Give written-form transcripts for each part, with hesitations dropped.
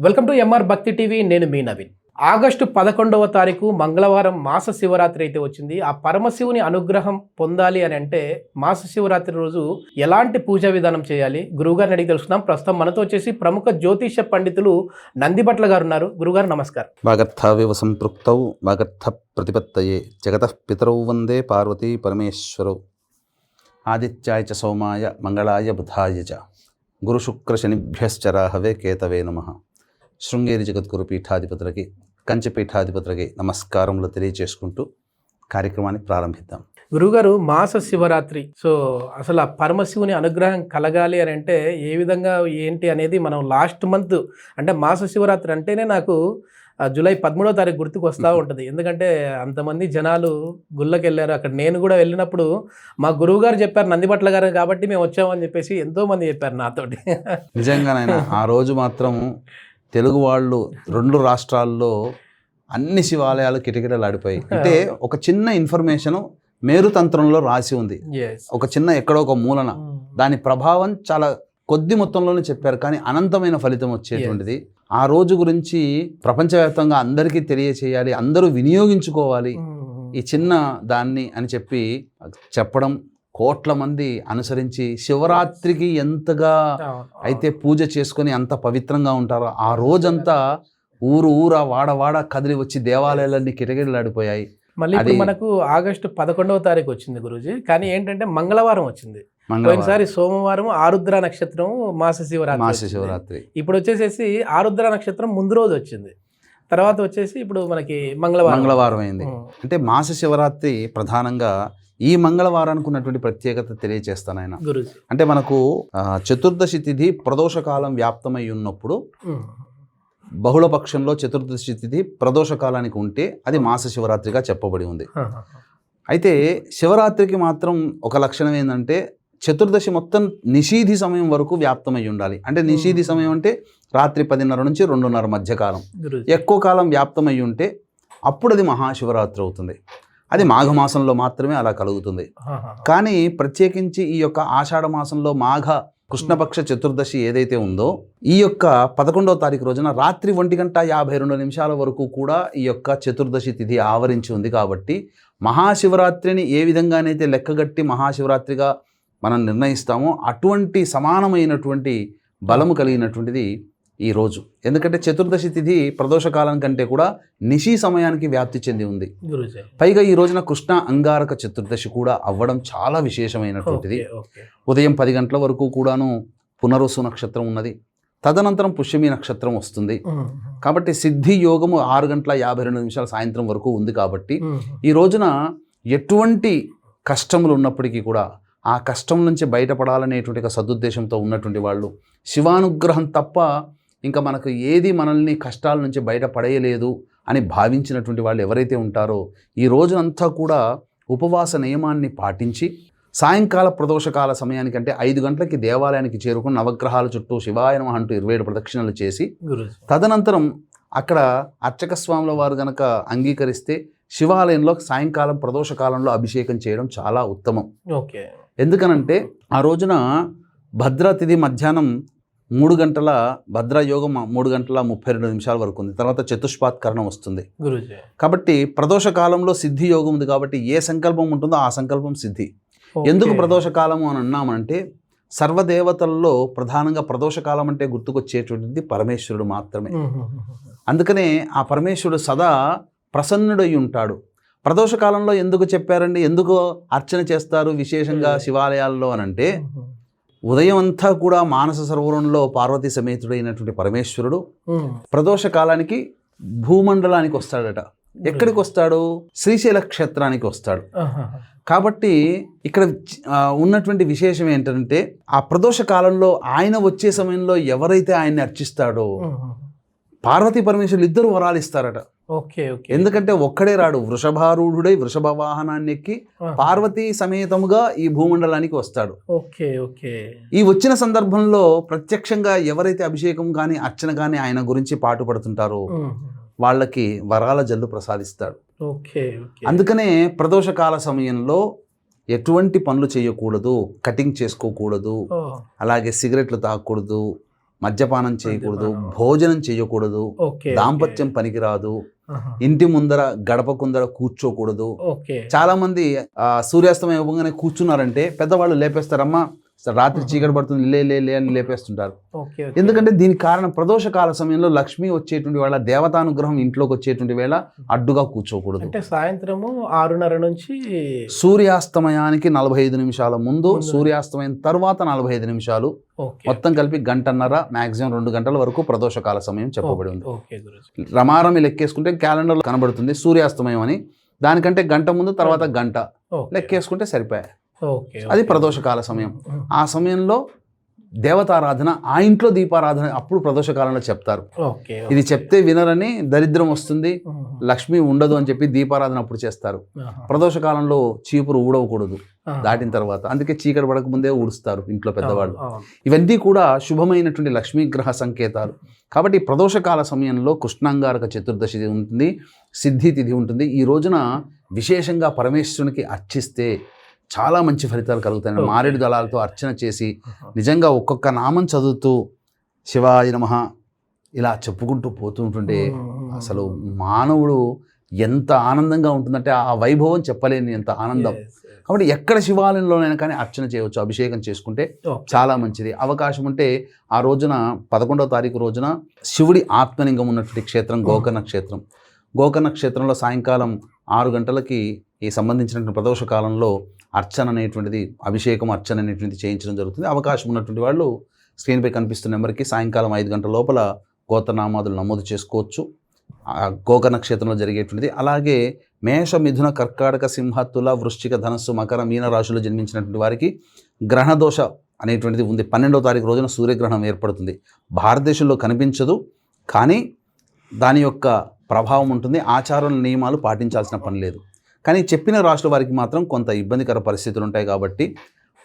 Welcome to MR భక్తి TV. నేను మీ Naveen. August 11వ తారీఖు మంగళవారం మాస శివరాత్రి అయితే వచ్చింది. ఆ పరమశివుని అనుగ్రహం పొందాలి అని అంటే మాస శివరాత్రి రోజు ఎలాంటి పూజా విధానం చేయాలి గురువుగారిని అడిగి తెలుసుకుందాం. ప్రస్తుతం మనతో వచ్చేసి ప్రముఖ జ్యోతిష పండితులు నందిభట్ల గారు ఉన్నారు. గురుగారు నమస్కారం. వాగర్థావివ సంపృక్తౌ వాగర్థ ప్రతిపత్తయే జగతః పితరౌ వందే పార్వతీ పరమేశ్వరౌ ఆదిత్యాయ చ సోమాయ మంగళాయ బుధాయ చ గురుశుక్రశనిభ్యశ్చ రాహవే కేతవే నమః. శృంగేరి జగద్గురు పీఠాధిపతులకి కంచి పీఠాధిపతులకి నమస్కారములు తెలియజేసుకుంటూ కార్యక్రమాన్ని ప్రారంభిద్దాం. గురువుగారు, మాస శివరాత్రి, సో అసలు ఆ పరమశివుని అనుగ్రహం కలగాలి అని అంటే ఏ విధంగా ఏంటి అనేది మనం లాస్ట్ మంత్ అంటే మాస శివరాత్రి అంటేనే నాకు జూలై 13వ తారీఖు గుర్తుకు వస్తూ ఉంటుంది. ఎందుకంటే అంతమంది జనాలు గుళ్ళకి వెళ్ళారు. అక్కడ నేను కూడా వెళ్ళినప్పుడు మా గురువు గారు చెప్పారు, నందిభట్ల గారు కాబట్టి మేము వచ్చామని చెప్పేసి ఎంతోమంది చెప్పారు నాతోటి. నిజంగానైనా ఆ రోజు మాత్రం తెలుగు వాళ్ళు 2 రాష్ట్రాల్లో అన్ని శివాలయాలు కిటకిటలాడిపోయి. అంటే ఒక చిన్న ఇన్ఫర్మేషన్ మేరుతంత్రంలో రాసి ఉంది, ఒక చిన్న ఎక్కడో ఒక మూలన. దాని ప్రభావం చాలా కొద్ది మొత్తంలోనే చెప్పారు, కానీ అనంతమైన ఫలితం వచ్చేటువంటిది. ఆ రోజు గురించి ప్రపంచవ్యాప్తంగా అందరికీ తెలియచేయాలి, అందరూ వినియోగించుకోవాలి ఈ చిన్న దాన్ని అని చెప్పి చెప్పడం, కోట్ల మంది అనుసరించి శివరాత్రికి ఎంతగా అయితే పూజ చేసుకొని అంత పవిత్రంగా ఉంటారో ఆ రోజంతా ఊరా వాడ కదిలి వచ్చి దేవాలయాలన్నీ కిటకిటలాడిపోయాయి. మళ్ళీ ఇప్పుడు మనకు ఆగస్టు 11వ తారీఖు వచ్చింది గురూజీ, కానీ ఏంటంటే మంగళవారం వచ్చింది. పోయినసారి సోమవారం ఆరుద్ర నక్షత్రం మాస శివరాత్రి. ఇప్పుడు వచ్చేసేసి ఆరుద్ర నక్షత్రం ముందు రోజు వచ్చింది, తర్వాత వచ్చేసి ఇప్పుడు మనకి మంగళవారం అయింది. అంటే మాస శివరాత్రి ప్రధానంగా ఈ మంగళవారానికి ఉన్నటువంటి ప్రత్యేకత తెలియజేస్తాను ఆయన. అంటే మనకు చతుర్దశి తిథి ప్రదోషకాలం వ్యాప్తమై ఉన్నప్పుడు బహుళపక్షంలో చతుర్దశి తిథి ప్రదోషకాలానికి ఉంటే అది మాస శివరాత్రిగా చెప్పబడి ఉంది. అయితే శివరాత్రికి మాత్రం ఒక లక్షణం ఏంటంటే చతుర్దశి మొత్తం నిషీధి సమయం వరకు వ్యాప్తమై ఉండాలి. అంటే నిషీధి సమయం అంటే రాత్రి 10:30 నుంచి 2:30 మధ్యకాలం. ఎక్కువ కాలం వ్యాప్తమై ఉంటే అప్పుడు అది మహాశివరాత్రి అవుతుంది. అది మాఘమాసంలో మాత్రమే అలా కలుగుతుంది. కానీ ప్రత్యేకించి ఈ యొక్క ఆషాఢ మాసంలో మాఘ కృష్ణపక్ష చతుర్దశి ఏదైతే ఉందో ఈ యొక్క 11వ తారీఖు రోజున రాత్రి 1:52 వరకు కూడా ఈ యొక్క చతుర్దశి తిథి ఆవరించి ఉంది. కాబట్టి మహాశివరాత్రిని ఏ విధంగానైతే లెక్కగట్టి మహాశివరాత్రిగా మనం నిర్ణయిస్తామో అటువంటి సమానమైనటువంటి బలము కలిగినటువంటిది ఈ రోజు. ఎందుకంటే చతుర్దశి తిథి ప్రదోషకాలం కంటే కూడా నిశీ సమయానికి వ్యాప్తి చెంది ఉంది. పైగా ఈ రోజున కృష్ణ అంగారక చతుర్దశి కూడా అవ్వడం చాలా విశేషమైనటువంటిది. ఉదయం 10 గంటల వరకు కూడాను పునరుసు నక్షత్రం ఉన్నది, తదనంతరం పుష్యమి నక్షత్రం వస్తుంది. కాబట్టి సిద్ధి యోగము 6:52 సాయంత్రం వరకు ఉంది. కాబట్టి ఈ రోజున ఎటువంటి కష్టములు ఉన్నప్పటికీ కూడా ఆ కష్టం నుంచి బయటపడాలనేటువంటి ఒక సదుద్దేశంతో ఉన్నటువంటి వాళ్ళు, శివానుగ్రహం తప్ప ఇంకా మనకు ఏది మనల్ని కష్టాల నుంచి బయటపడేయలేదు అని భావించినటువంటి వాళ్ళు ఎవరైతే ఉంటారో ఈ రోజునంతా కూడా ఉపవాస నియమాన్ని పాటించి సాయంకాల ప్రదోషకాల సమయానికంటే 5 గంటలకి దేవాలయానికి చేరుకుని నవగ్రహాల చుట్టూ శివాయ నమః అంటూ 27 ప్రదక్షిణలు చేసి తదనంతరం అక్కడ అర్చక స్వాముల వారు గనక అంగీకరిస్తే శివాలయంలో సాయంకాలం ప్రదోషకాలంలో అభిషేకం చేయడం చాలా ఉత్తమం. ఎందుకనంటే ఆ రోజున భద్ర తిథి మధ్యాహ్నం 3 గంటల భద్రయోగం 3:32 వరకు ఉంది. తర్వాత చతుష్పాత్కరణం వస్తుంది. కాబట్టి ప్రదోష కాలంలో సిద్ధి యోగం ఉంది. కాబట్టి ఏ సంకల్పం ఉంటుందో ఆ సంకల్పం సిద్ధి. ఎందుకు ప్రదోష కాలము అని అన్నామంటే సర్వదేవతల్లో ప్రధానంగా ప్రదోష కాలం అంటే గుర్తుకొచ్చేటువంటిది పరమేశ్వరుడు మాత్రమే. అందుకనే ఆ పరమేశ్వరుడు సదా ప్రసన్నుడై ఉంటాడు. ప్రదోష కాలంలో ఎందుకు చెప్పారండి, ఎందుకు అర్చన చేస్తారు విశేషంగా శివాలయాల్లో అని అంటే ఉదయం అంతా కూడా మానస సరోవరంలో పార్వతీ సమేతుడైనటువంటి పరమేశ్వరుడు ప్రదోష కాలానికి భూమండలానికి వస్తాడట. ఎక్కడికి వస్తాడు? శ్రీశైల క్షేత్రానికి వస్తాడు. కాబట్టి ఇక్కడ ఉన్నటువంటి విశేషం ఏంటంటే ఆ ప్రదోష కాలంలో ఆయన వచ్చే సమయంలో ఎవరైతే ఆయన్ని అర్చిస్తాడో పార్వతీ పరమేశ్వరులు ఇద్దరు వరాలు ఇస్తారట. ఎందుకంటే ఒక్కడే రాడు, వృషభారూఢుడై వృషభ వాహనాన్ని ఎక్కి పార్వతీ సమేతముగా ఈ భూమండలానికి వస్తాడు. ఈ వచ్చిన సందర్భంలో ప్రత్యక్షంగా ఎవరైతే అభిషేకం కానీ అర్చన కానీ ఆయన గురించి పాటుపడుతుంటారో వాళ్ళకి వరాల జల్లు ప్రసాదిస్తాడు. అందుకనే ప్రదోషకాల సమయంలో ఎటువంటి పనులు చేయకూడదు, కటింగ్ చేసుకోకూడదు, అలాగే సిగరెట్లు తాగకూడదు, మద్యపానం చేయకూడదు, భోజనం చేయకూడదు, ఓకే దాంపత్యం పనికిరాదు, ఇంటి ముందర గడప కుందర కూర్చోకూడదు. ఓకే చాలా మంది సూర్యాస్తమయం ఇవ్వగానే కూర్చున్నారంటే పెద్దవాళ్ళు లేపేస్తారమ్మా, రాత్రి చీకటి పడుతుంది, లే లే లే అని లేపేస్తుంటారు. ఓకే ఎందుకంటే దీనికి కారణం ప్రదోష కాల సమయంలో లక్ష్మి వచ్చేటువంటి వేళ, దేవతానుగ్రహం ఇంట్లోకి వచ్చేటువంటి వేళ అడ్డుగా కూర్చోకూడదు. అంటే సాయంత్రము 6:30 నుంచి సూర్యాస్తమయానికి 45 నిమిషాల ముందు, సూర్యాస్తమయం తర్వాత 45 నిమిషాలు, ఓకే మొత్తం కలిపి గంటన్నర, మాక్సిమం 2 గంటల వరకు ప్రదోష కాల సమయం చెప్పబడి ఉంది. ఓకే గురూజీ. రమారమి లెక్కేసుకుంటే క్యాలెండర్లో కనబడుతుంది సూర్యాస్తమయం అని, దానికంటే గంట ముందు తర్వాత గంట లెక్కేసుకుంటే సరిపోయాయి. ఓకే అది ప్రదోషకాల సమయం. ఆ సమయంలో దేవతారాధన, ఆ ఇంట్లో దీపారాధన అప్పుడు ప్రదోషకాలంలో చెప్తారు. ఓకే ఇది చెప్తే వినరని, దరిద్రం వస్తుంది, లక్ష్మి ఉండదు అని చెప్పి దీపారాధన అప్పుడు చేస్తారు. ప్రదోషకాలంలో చీపురు ఊడవకూడదు దాటిన తర్వాత, అందుకే చీకటి పడక ముందే ఊడుస్తారు ఇంట్లో పెద్దవాళ్ళు. ఇవన్నీ కూడా శుభమైనటువంటి లక్ష్మీగ్రహ సంకేతాలు. కాబట్టి ప్రదోషకాల సమయంలో కృష్ణాంగారక చతుర్దశి ఉంటుంది, సిద్ధి తిథి ఉంటుంది. ఈ రోజున విశేషంగా పరమేశ్వరునికి అర్చిస్తే చాలా మంచి ఫలితాలు కలుగుతాయి. మారేడు దళాలతో అర్చన చేసి నిజంగా ఒక్కొక్క నామం చదువుతూ శివాయ నమః ఇలా చెప్పుకుంటూ పోతుంటుంటే అసలు మానవుడు ఎంత ఆనందంగా ఉంటుందంటే ఆ వైభవం చెప్పలేని ఎంత ఆనందం. కాబట్టి ఎక్కడ శివాలయంలోనైనా కానీ అర్చన చేయవచ్చు, అభిషేకం చేసుకుంటే చాలా మంచిది. అవకాశం ఉంటే ఆ రోజున 11వ తారీఖు రోజున శివుడి ఆత్మలింగం ఉన్నటువంటి క్షేత్రం గోకర్ణ క్షేత్రం. గోకర్ణ క్షేత్రంలో సాయంకాలం 6 గంటలకి ఈ సంబంధించినటువంటి ప్రదోష కాలంలో అర్చన అనేటువంటిది, అభిషేకం అర్చన అనేటువంటిది చేయించడం జరుగుతుంది. అవకాశం ఉన్నటువంటి వాళ్ళు స్క్రీన్పై కనిపిస్తున్న నెంబర్కి సాయంకాలం 5 గంటల లోపల గోత్రనామాదులు నమోదు చేసుకోవచ్చు. గోకర్ణ క్షేత్రంలో జరిగేటువంటిది. అలాగే మేష, మిథున, కర్కాటక, సింహ, తుల, వృశ్చిక, ధనస్సు, మకర, మీన రాశుల్లో జన్మించినటువంటి వారికి గ్రహదోష అనేటువంటిది ఉంది. 12వ తారీఖు రోజున సూర్యగ్రహణం ఏర్పడుతుంది. భారతదేశంలో కనిపించదు, కానీ దాని యొక్క ప్రభావం ఉంటుంది. ఆచారాల నియమాలు పాటించాల్సిన పని లేదు. కానీ చెప్పిన రాశుల వారికి మాత్రం కొంత ఇబ్బందికర పరిస్థితులు ఉంటాయి. కాబట్టి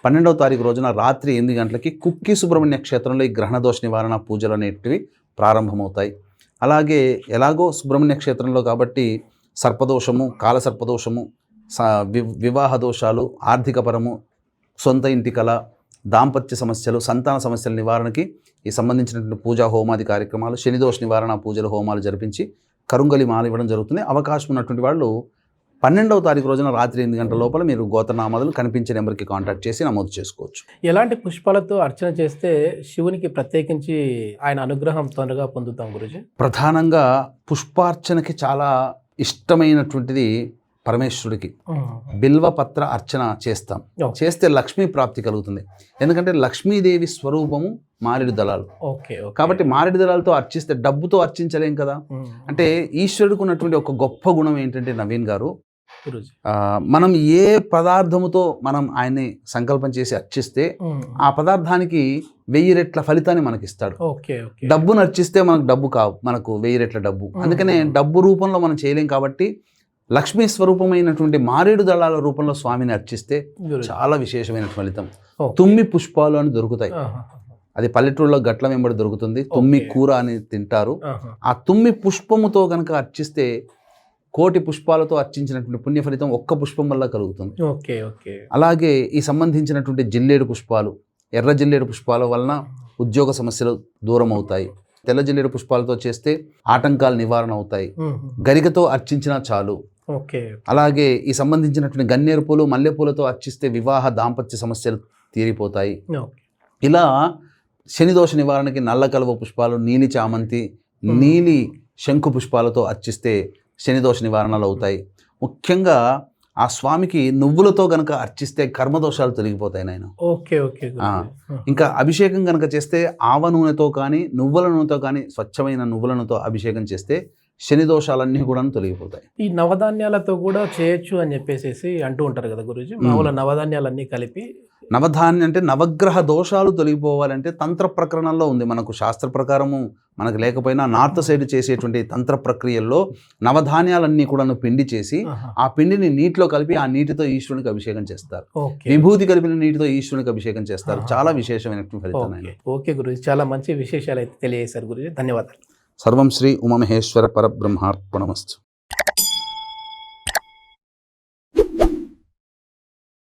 12వ తారీఖు రోజున రాత్రి 8 గంటలకి కుక్కి సుబ్రహ్మణ్య క్షేత్రంలో ఈ గ్రహణదోష నివారణ పూజలు అనేటివి ప్రారంభమవుతాయి. అలాగే ఎలాగో సుబ్రహ్మణ్య క్షేత్రంలో కాబట్టి సర్పదోషము, కాలసర్పదోషము, వివాహ దోషాలు, ఆర్థికపరము, సొంత ఇంటి కళ, దాంపత్య సమస్యలు, సంతాన సమస్యల నివారణకి ఈ సంబంధించినటువంటి పూజా హోమాది కార్యక్రమాలు, శనిదోష నివారణ పూజలు, హోమాలు జరిపించి కరుంగలి మాల ఇవ్వడం జరుగుతుంది. అవకాశం ఉన్నటువంటి వాళ్ళు 12వ తారీఖు రోజున రాత్రి 8 గంటల లోపల మీరు గోత్రనామాదులు కనిపించే నెంబర్కి కాంటాక్ట్ చేసి నమోదు చేసుకోవచ్చు. ఎలాంటి పుష్పాలతో అర్చన చేస్తే శివునికి ప్రత్యేకించి ఆయన అనుగ్రహం తొందరగా పొందుతాం గురుజీ? ప్రధానంగా పుష్పార్చనకి చాలా ఇష్టమైనటువంటిది పరమేశ్వరుడికి బిల్వపత్ర అర్చన చేస్తాం. చేస్తే లక్ష్మీ ప్రాప్తి కలుగుతుంది. ఎందుకంటే లక్ష్మీదేవి స్వరూపము మారేడు దళాలు. కాబట్టి మారేడు దళాలతో అర్చిస్తే, డబ్బుతో అర్చించలేం కదా. అంటే ఈశ్వరుడికి ఉన్నటువంటి ఒక గొప్ప గుణం ఏంటంటే నవీన్ గారు, మనం ఏ పదార్థముతో మనం ఆయన్ని సంకల్పం చేసి అర్చిస్తే ఆ పదార్థానికి 1000 రెట్ల ఫలితాన్ని మనకి ఇస్తాడు. డబ్బును అర్చిస్తే మనకు డబ్బు కావు, మనకు 1000 రెట్ల డబ్బు. అందుకనే డబ్బు రూపంలో మనం చేయలేం. కాబట్టి లక్ష్మీ స్వరూపమైనటువంటి మారేడు దళాల రూపంలో స్వామిని అర్చిస్తే చాలా విశేషమైన ఫలితం. తుమ్మి పుష్పాలు అని దొరుకుతాయి. అది పల్లెటూరులో గట్ల వెంబడి దొరుకుతుంది. తుమ్మి కూర అని తింటారు. ఆ తుమ్మి పుష్పముతో కనుక అర్చిస్తే 1,000,000 పుష్పాలతో అర్చించినటువంటి పుణ్య ఫలితం ఒక్క పుష్పం వల్ల కలుగుతుంది. అలాగే ఈ సంబంధించినటువంటి జిల్లేడు పుష్పాలు, ఎర్ర జిల్లేడు పుష్పాల వలన ఉద్యోగ సమస్యలు దూరం అవుతాయి. తెల్ల జిల్లేడు పుష్పాలతో చేస్తే ఆటంకాలు నివారణ అవుతాయి. గరికతో అర్చించినా చాలు. అలాగే ఈ సంబంధించినటువంటి గన్నేరు పూలు, మల్లెపూలతో అర్చిస్తే వివాహ దాంపత్య సమస్యలు తీరిపోతాయి. ఇలా శనిదోష నివారణకి నల్ల కలువ పుష్పాలు, నీలి చామంతి, నీలి శంకు పుష్పాలతో అర్చిస్తే శనిదోష నివారణలు అవుతాయి. ముఖ్యంగా ఆ స్వామికి నువ్వులతో గనక అర్చిస్తే కర్మదోషాలు తొలగిపోతాయి నాయన. ఇంకా అభిషేకం కనుక చేస్తే ఆవ నూనెతో కానీ, నువ్వుల నూనెతో కానీ, స్వచ్ఛమైన నువ్వుల నూనెతో అభిషేకం చేస్తే శని దోషాలన్నీ కూడా తొలగిపోతాయి. ఈ నవధాన్యాలతో కూడా చేయొచ్చు అని చెప్పేసి అంటూ ఉంటారు కదా గురూజీ. మామూలు నవధాన్యాలన్నీ కలిపి, నవధాన్యం అంటే నవగ్రహ దోషాలు తొలగిపోవాలంటే తంత్ర ప్రకరణంలో ఉంది. మనకు శాస్త్ర ప్రకారము మనకు లేకపోయినా నార్త్ సైడ్ చేసేటువంటి తంత్ర ప్రక్రియల్లో నవధాన్యాలన్నీ కూడా పిండి చేసి ఆ పిండిని నీటిలో కలిపి ఆ నీటితో ఈశ్వరునికి అభిషేకం చేస్తారు. విభూతి కలిపిన నీటితో ఈశ్వరునికి అభిషేకం చేస్తారు. చాలా విశేషమైనటువంటి ఫలితం. ఓకే గురూజీ, చాలా మంచి విశేషాలు అయితే తెలియజేశారు గురూజీ. ధన్యవాదాలు. సర్వం శ్రీ ఉమామహేశ్వర పరబ్రహ్మార్పణమస్తు.